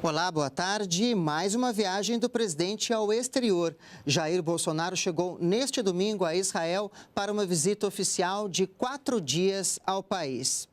Olá, boa tarde. Mais uma viagem do presidente ao exterior. Jair Bolsonaro chegou neste domingo a Israel para uma visita oficial de 4 dias ao país.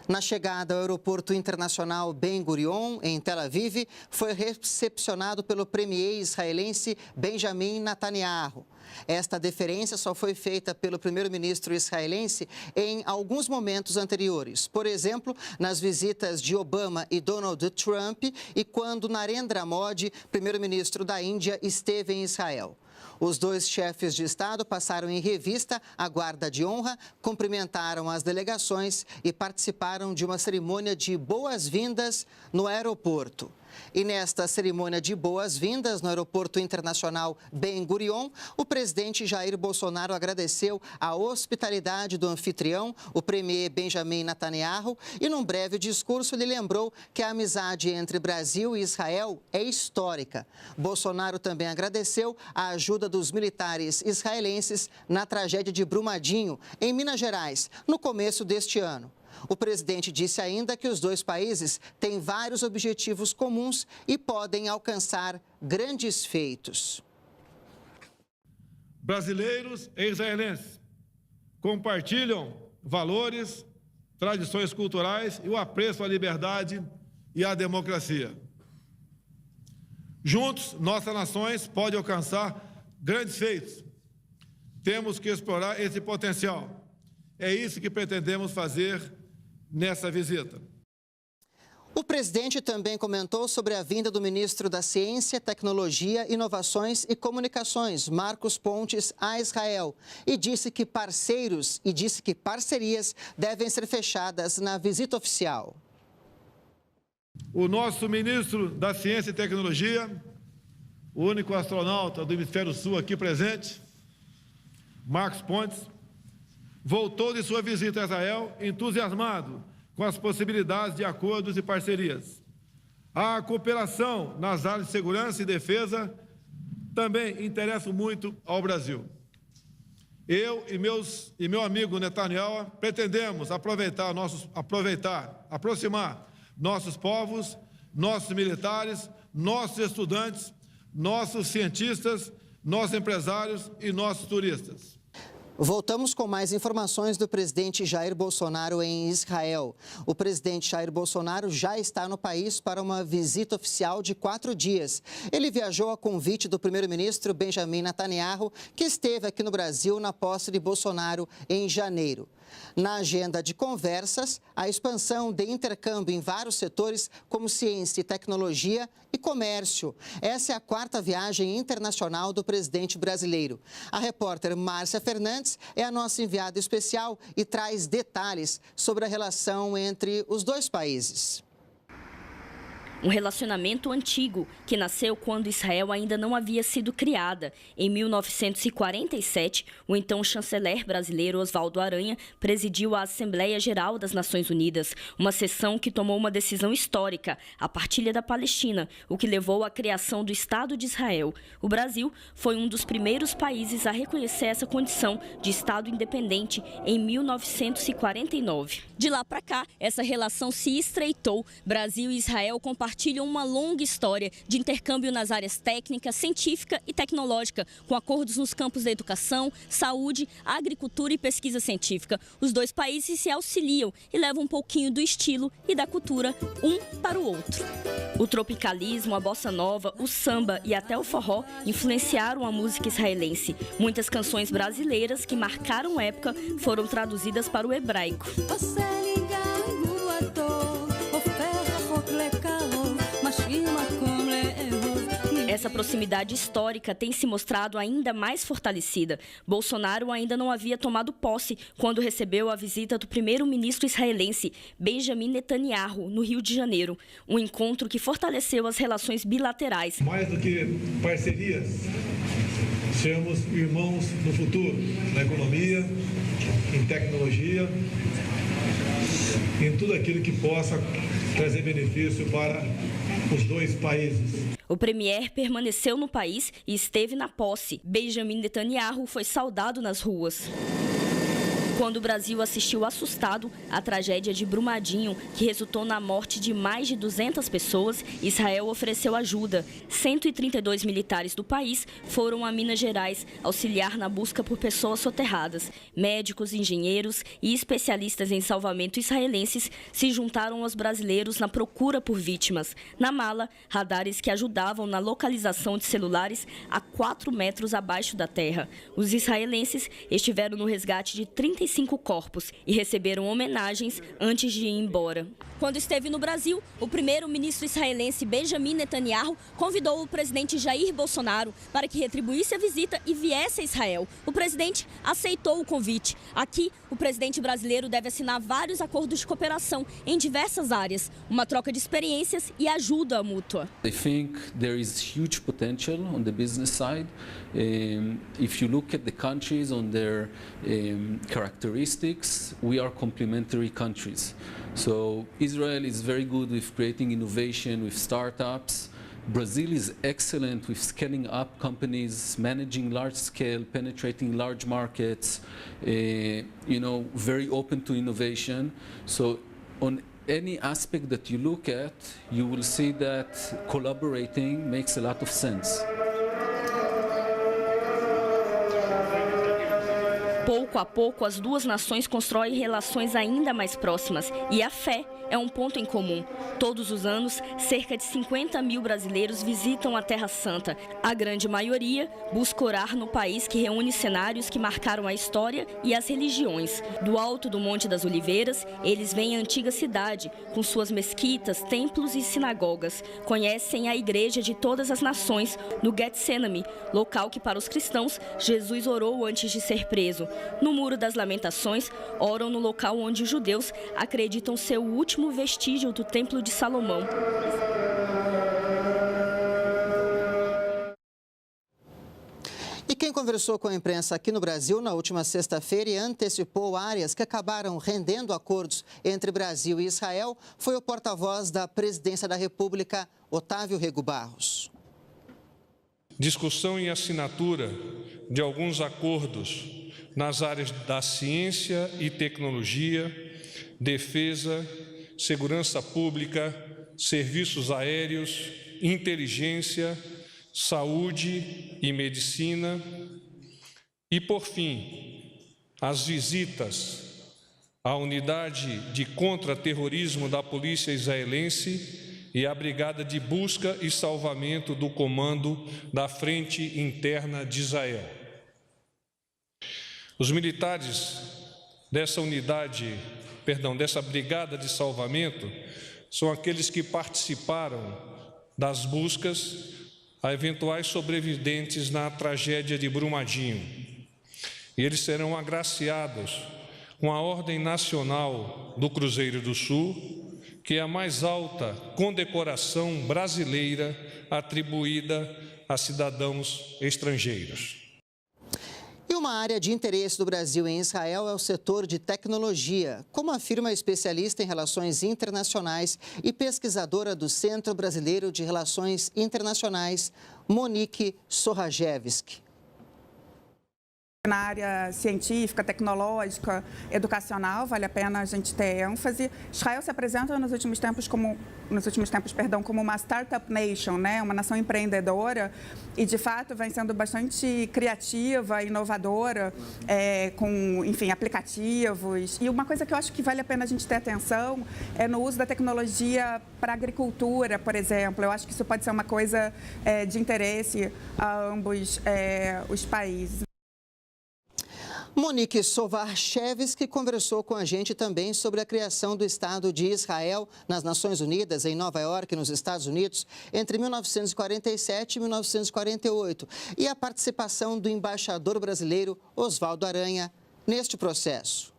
Na chegada ao aeroporto internacional Ben Gurion, em Tel Aviv, foi recepcionado pelo premier israelense Benjamin Netanyahu. Esta deferência só foi feita pelo primeiro-ministro israelense em alguns momentos anteriores. Por exemplo, nas visitas de Obama e Donald Trump e quando Narendra Modi, primeiro-ministro da Índia, esteve em Israel. Os dois chefes de Estado passaram em revista a guarda de honra, cumprimentaram as delegações e participaram de uma cerimônia de boas-vindas no aeroporto. E nesta cerimônia de boas-vindas no Aeroporto Internacional Ben Gurion, o presidente Jair Bolsonaro agradeceu a hospitalidade do anfitrião, o premier Benjamin Netanyahu, e num breve discurso ele lembrou que a amizade entre Brasil e Israel é histórica. Bolsonaro também agradeceu a ajuda dos militares israelenses na tragédia de Brumadinho, em Minas Gerais, no começo deste ano. O presidente disse ainda que os dois países têm vários objetivos comuns e podem alcançar grandes feitos. Brasileiros e israelenses compartilham valores, tradições culturais e o apreço à liberdade e à democracia. Juntos, nossas nações podem alcançar grandes feitos. Temos que explorar esse potencial. É isso que pretendemos fazer nessa visita. O presidente também comentou sobre a vinda do ministro da Ciência, Tecnologia, Inovações e Comunicações, Marcos Pontes, a Israel, e disse que parcerias devem ser fechadas na visita oficial. O nosso ministro da Ciência e Tecnologia, o único astronauta do Hemisfério Sul aqui presente, Marcos Pontes, voltou de sua visita a Israel entusiasmado com as possibilidades de acordos e parcerias. A cooperação nas áreas de segurança e defesa também interessa muito ao Brasil. Eu e meu amigo Netanyahu pretendemos aproximar nossos povos, nossos militares, nossos estudantes, nossos cientistas, nossos empresários e nossos turistas. Voltamos com mais informações do presidente Jair Bolsonaro em Israel. O presidente Jair Bolsonaro já está no país para uma visita oficial de 4 dias. Ele viajou a convite do primeiro-ministro Benjamin Netanyahu, que esteve aqui no Brasil na posse de Bolsonaro em janeiro. Na agenda de conversas, a expansão de intercâmbio em vários setores, como ciência e tecnologia e comércio. Essa é a 4ª viagem internacional do presidente brasileiro. A repórter Márcia Fernandes é a nossa enviada especial e traz detalhes sobre a relação entre os dois países. Um relacionamento antigo que nasceu quando Israel ainda não havia sido criada. Em 1947, o então chanceler brasileiro Oswaldo Aranha presidiu a Assembleia Geral das Nações Unidas, uma sessão que tomou uma decisão histórica, a partilha da Palestina, o que levou à criação do Estado de Israel. O Brasil foi um dos primeiros países a reconhecer essa condição de Estado independente em 1949. De lá para cá, essa relação se estreitou. Brasil e Israel compartilham uma longa história de intercâmbio nas áreas técnica, científica e tecnológica, com acordos nos campos da educação, saúde, agricultura e pesquisa científica. Os dois países se auxiliam e levam um pouquinho do estilo e da cultura um para o outro. O tropicalismo, a bossa nova, o samba e até o forró influenciaram a música israelense. Muitas canções brasileiras que marcaram época foram traduzidas para o hebraico. Essa proximidade histórica tem se mostrado ainda mais fortalecida. Bolsonaro ainda não havia tomado posse quando recebeu a visita do primeiro-ministro israelense Benjamin Netanyahu, no Rio de Janeiro. Um encontro que fortaleceu as relações bilaterais. Mais do que parcerias, sermos irmãos no futuro, na economia, em tecnologia, em tudo aquilo que possa trazer benefício para os dois países. O premier permaneceu no país e esteve na posse. Benjamin Netanyahu foi saudado nas ruas. Quando o Brasil assistiu assustado à tragédia de Brumadinho, que resultou na morte de mais de 200 pessoas, Israel ofereceu ajuda. 132 militares do país foram a Minas Gerais auxiliar na busca por pessoas soterradas. Médicos, engenheiros e especialistas em salvamento israelenses se juntaram aos brasileiros na procura por vítimas. Na mala, radares que ajudavam na localização de celulares a 4 metros abaixo da terra. Os israelenses estiveram no resgate de 35 corpos e receberam homenagens antes de ir embora. Quando esteve no Brasil, o primeiro-ministro israelense Benjamin Netanyahu convidou o presidente Jair Bolsonaro para que retribuísse a visita e viesse a Israel. O presidente aceitou o convite. Aqui, o presidente brasileiro deve assinar vários acordos de cooperação em diversas áreas, uma troca de experiências e ajuda mútua. I think there is huge potential on the business side. If you look at the countries on their characteristics, we are complementary countries. So Israel is very good with creating innovation with startups. Brazil is excellent with scaling up companies, managing large scale, penetrating large markets, very open to innovation. So on any aspect that you look at, you will see that collaborating makes a lot of sense. Pouco a pouco, as duas nações constroem relações ainda mais próximas e a fé é um ponto em comum. Todos os anos, cerca de 50 mil brasileiros visitam a Terra Santa. A grande maioria busca orar no país que reúne cenários que marcaram a história e as religiões. Do alto do Monte das Oliveiras, eles veem a antiga cidade, com suas mesquitas, templos e sinagogas. Conhecem a Igreja de Todas as Nações, no Getsemane, local que para os cristãos, Jesus orou antes de ser preso. No Muro das Lamentações, oram no local onde os judeus acreditam ser o último vestígio do Templo de Salomão. E quem conversou com a imprensa aqui no Brasil na última sexta-feira e antecipou áreas que acabaram rendendo acordos entre Brasil e Israel foi o porta-voz da Presidência da República, Otávio Rego Barros. Discussão e assinatura de alguns acordos nas áreas da ciência e tecnologia, defesa, segurança pública, serviços aéreos, inteligência, saúde e medicina. E, por fim, as visitas à unidade de contra-terrorismo da polícia israelense e à Brigada de Busca e Salvamento do Comando da Frente Interna de Israel. Os militares dessa dessa Brigada de Salvamento são aqueles que participaram das buscas a eventuais sobreviventes na tragédia de Brumadinho. E eles serão agraciados com a Ordem Nacional do Cruzeiro do Sul, que é a mais alta condecoração brasileira atribuída a cidadãos estrangeiros. E uma área de interesse do Brasil em Israel é o setor de tecnologia, como afirma a especialista em relações internacionais e pesquisadora do Centro Brasileiro de Relações Internacionais, Monique Sorajewski. Na área científica, tecnológica, educacional, vale a pena a gente ter ênfase. Israel se apresenta nos últimos tempos como uma startup nation, né? Uma nação empreendedora e, de fato, vem sendo bastante criativa, inovadora, com, enfim, aplicativos. E uma coisa que eu acho que vale a pena a gente ter atenção é no uso da tecnologia para a agricultura, por exemplo. Eu acho que isso pode ser uma coisa de interesse a ambos os países. Monique Sorajewski conversou com a gente também sobre a criação do Estado de Israel nas Nações Unidas, em Nova York, nos Estados Unidos, entre 1947 e 1948, e a participação do embaixador brasileiro Osvaldo Aranha neste processo.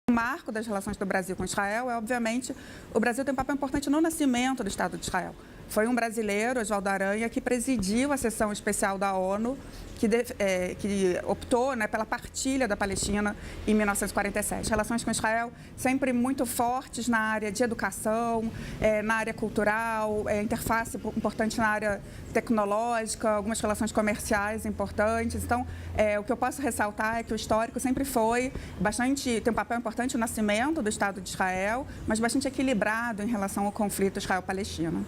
O marco das relações do Brasil com Israel é, obviamente, o Brasil tem um papel importante no nascimento do Estado de Israel. Foi um brasileiro, Oswaldo Aranha, que presidiu a sessão especial da ONU, que optou, né, pela partilha da Palestina em 1947. Relações com Israel sempre muito fortes na área de educação, na área cultural, interface importante na área tecnológica, algumas relações comerciais importantes. Então, o que eu posso ressaltar é que o histórico sempre foi tem um papel importante no nascimento do Estado de Israel, mas bastante equilibrado em relação ao conflito Israel-Palestina.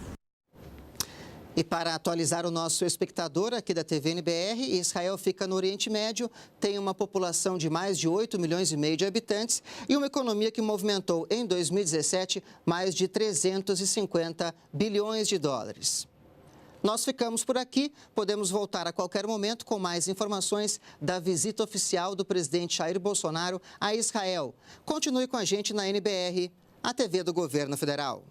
E para atualizar o nosso espectador aqui da TV NBR, Israel fica no Oriente Médio, tem uma população de mais de 8,5 milhões de habitantes e uma economia que movimentou em 2017 mais de 350 bilhões de dólares. Nós ficamos por aqui, podemos voltar a qualquer momento com mais informações da visita oficial do presidente Jair Bolsonaro a Israel. Continue com a gente na NBR, a TV do Governo Federal.